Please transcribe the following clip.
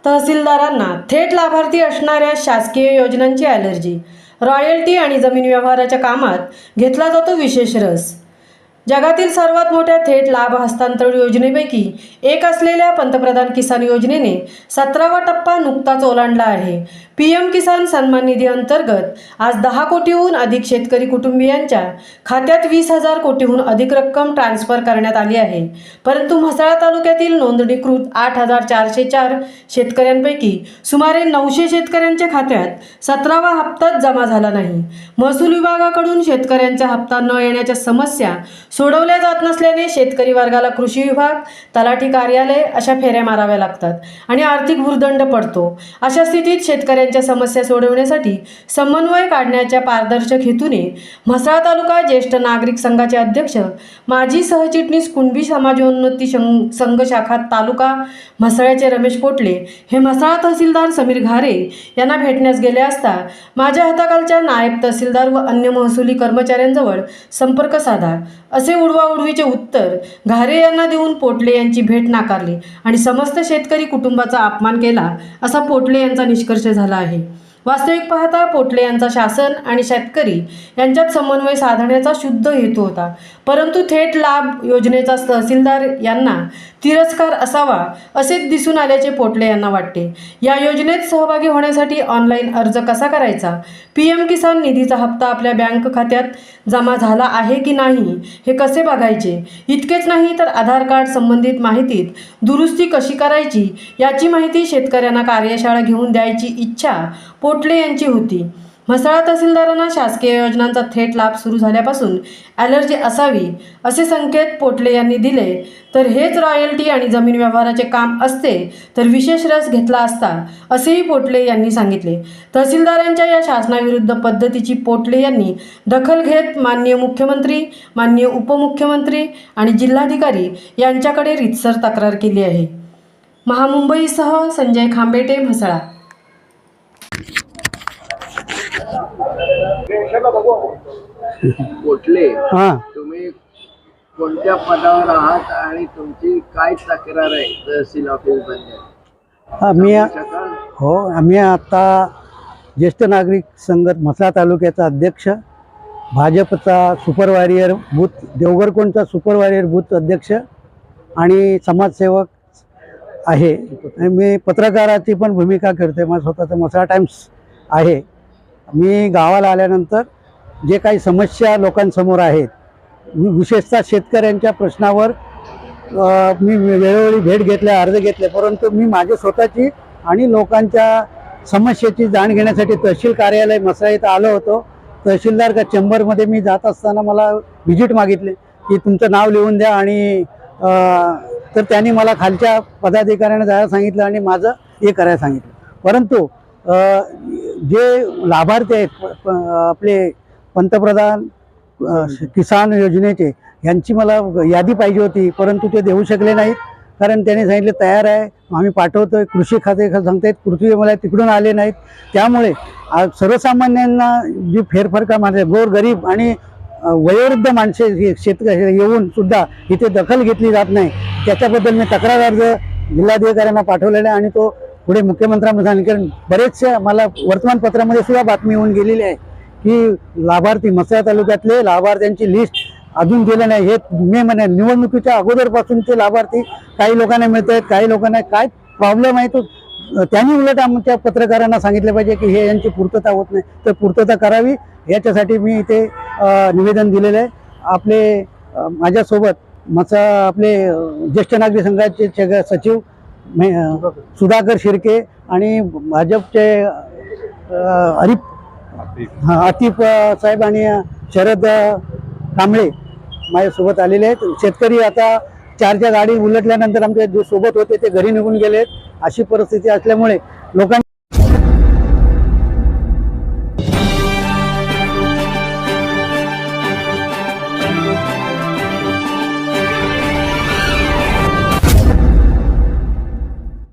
तहसीलदारांना थेट लाभार्थी असणाऱ्या शासकीय योजनांची ॲलर्जी, रॉयल्टी आणि जमीन व्यवहाराच्या कामात घेतला जातो विशेष रस। जगातील सर्वात मोठ्या थेट लाभ हस्तांतरण योजनेपैकी एक असलेल्या पंतप्रधान किसान योजनेने 17वा टप्पा नुकताच ओलांडला आहे। पीएम किसान सन्मान निधी अंतर्गत आज 10 कोटीहून अधिक शेतकरी कुटुंबियांच्या खात्यात 20,000 कोटीहून अधिक रक्कम ट्रान्स्फर करण्यात आली आहे। परंतु म्हसळा तालुक्यातील नोंदणीकृत 8,404 शेतकऱ्यांपैकी सुमारे 900 शेतकऱ्यांच्या खात्यात 17वा हप्ताच जमा झाला नाही। महसूल विभागाकडून शेतकऱ्यांचा हप्ता न येण्याच्या समस्या सोडवल्या जात नसल्याने शेतकरी वर्गाला कृषी विभाग, तलाठी कार्यालय अशा फेऱ्या माराव्या लागतात आणि आर्थिक भुर्दंड पडतो। अशा स्थितीत शेतकऱ्यांच्या समस्या सोडवण्यासाठी समन्वय काढण्याच्या पारदर्शक हेतूने म्हसळा तालुका ज्येष्ठ नागरिक संघाचे अध्यक्ष, माजी सहचिटणीस कुणबी समाजोन्नती संघ शाखा तालुका म्हसळ्याचे रमेश पोटले हे म्हसळा तहसीलदार समीर घारे यांना भेटण्यास गेले असता माझ्या हाताखालच्या नायब तहसीलदार व अन्य महसुली कर्मचाऱ्यांजवळ संपर्क साधा असे उडवाउडवीचे उत्तर घारे यांना देऊन पोटले यांची भेट नाकारली आणि समस्त शेतकरी कुटुंबाचा अपमान केला असा पोटले यांचा निष्कर्ष झाला आहे। वास्तविक पाहता पोटले यांचा शासन आणि शेतकरी यांच्यात समन्वय साधण्याचा शुद्ध हेतू होता, परंतु थेट लाभ योजनेचा तहसीलदार यांना तिरस्कार असावा असेच दिसून आल्याचे पोटले यांना वाटते। या योजनेत सहभागी होण्यासाठी ऑनलाईन अर्ज कसा करायचा, पीएम किसान निधीचा हप्ता आपल्या बँक खात्यात जमा झाला आहे की नाही हे कसे बघायचे, इतकेच नाही तर आधार कार्ड संबंधित माहितीत दुरुस्ती कशी करायची याची माहिती शेतकऱ्यांना कार्यशाळा घेऊन द्यायची इच्छा पोटले यांची होती। म्हसळा तहसीलदारांना शासकीय योजनांचा थेट लाभ सुरू झाल्यापासून ॲलर्जी असावी असे संकेत पोटले यांनी दिले, तर हेच रॉयल्टी आणि जमीन व्यवहाराचे काम असते तर विशेष रस घेतला असता असेही पोटले यांनी सांगितले। तहसीलदारांच्या या शासनाविरुद्ध पद्धतीची पोटले यांनी दखल घेत माननीय मुख्यमंत्री, माननीय उपमुख्यमंत्री आणि जिल्हाधिकारी यांच्याकडे रीतसर तक्रार केली आहे। महामुंबईसह संजय खांबेटे, म्हसळा। पोटले, तुम्ही कोणत्या पदावर आहात आणि तुमची काय तक्रार आहे तहसील ऑफिस मध्ये? आम्ही आता ज्येष्ठ नागरिक संघ म्हसळा तालुक्याचा अध्यक्ष, भाजपचा सुपरवारियर बूथ, देवगरकोंडचा सुपरवारियर बूथ अध्यक्ष आणि समाजसेवक आहे। मी पत्रकाराची पण भूमिका करते, माझा स्वतःचा म्हसळा टाइम्स आहे। मी गावाला आल्यानंतर जे काही समस्या लोकांसमोर आहेत, विशेषतः शेतकऱ्यांच्या प्रश्नावर मी वेळोवेळी भेट घेतल्या, अर्ज घेतले, परंतु मी माझी स्वतःची आणि लोकांच्या समस्येची जाण घेण्यासाठी तहसील कार्यालय म्हसळा इथं आलो होतो। तहसीलदार का चेंबरमध्ये मी जात असताना मला व्हिजिट मागितली की तुमचं नाव लिहून द्या आणि तर त्यांनी मला खालच्या पदाधिकाऱ्यांना जायला सांगितलं आणि माझं हे करायला सांगितलं। परंतु जे लाभार्थी आहेत आपले पंतप्रधान किसान योजनेचे, यांची मला यादी पाहिजे होती, परंतु ते देऊ शकले नाहीत, कारण त्यांनी सांगितले तयार आहे, आम्ही पाठवतोय। कृषी खाते सांगतायत पृथ्वी मला तिकडून आले नाहीत। त्यामुळे सर्वसामान्यांना जी फेरफार माणसे, गोरगरीब आणि वयोवृद्ध माणसे शेतकरी येऊन सुद्धा इथे दखल घेतली जात नाही, त्याच्याबद्दल मी तक्रार अर्ज जिल्हाधिकाऱ्यांना पाठवलेला आहे आणि तो पुढे मुख्यमंत्र्यांना सांगितलं। बरेचसे मला वर्तमानपत्रामध्ये सुद्धा बातमी येऊन गेलेली आहे की लाभार्थी म्हसळा तालुक्यातले लाभार्थ्यांची लिस्ट अजून दिलं नाही। हे मे महिन्यात निवडणुकीच्या अगोदरपासूनचे लाभार्थी काही लोकांना मिळत आहेत, काही लोकांना काय प्रॉब्लेम आहे तो त्यांनी उलट आमच्या पत्रकारांना सांगितलं पाहिजे की हे यांची पूर्तता होत नाही, तर पूर्तता करावी याच्यासाठी मी इथे निवेदन दिलेलं आहे। आपले माझ्यासोबत आपले ज्येष्ठ नागरिक संघाचे सचिव सुधाकर शिर्के आणि भाजपचे आतिफ साहेब आणि शरद कांबळे माझ्यासोबत आलेले आहेत। शेतकरी आता 4च्या गाडी उलटल्यानंतर आमच्या जे सोबत होते ते घरी निघून गेले आहेत। अशी परिस्थिती असल्यामुळे लोकांनी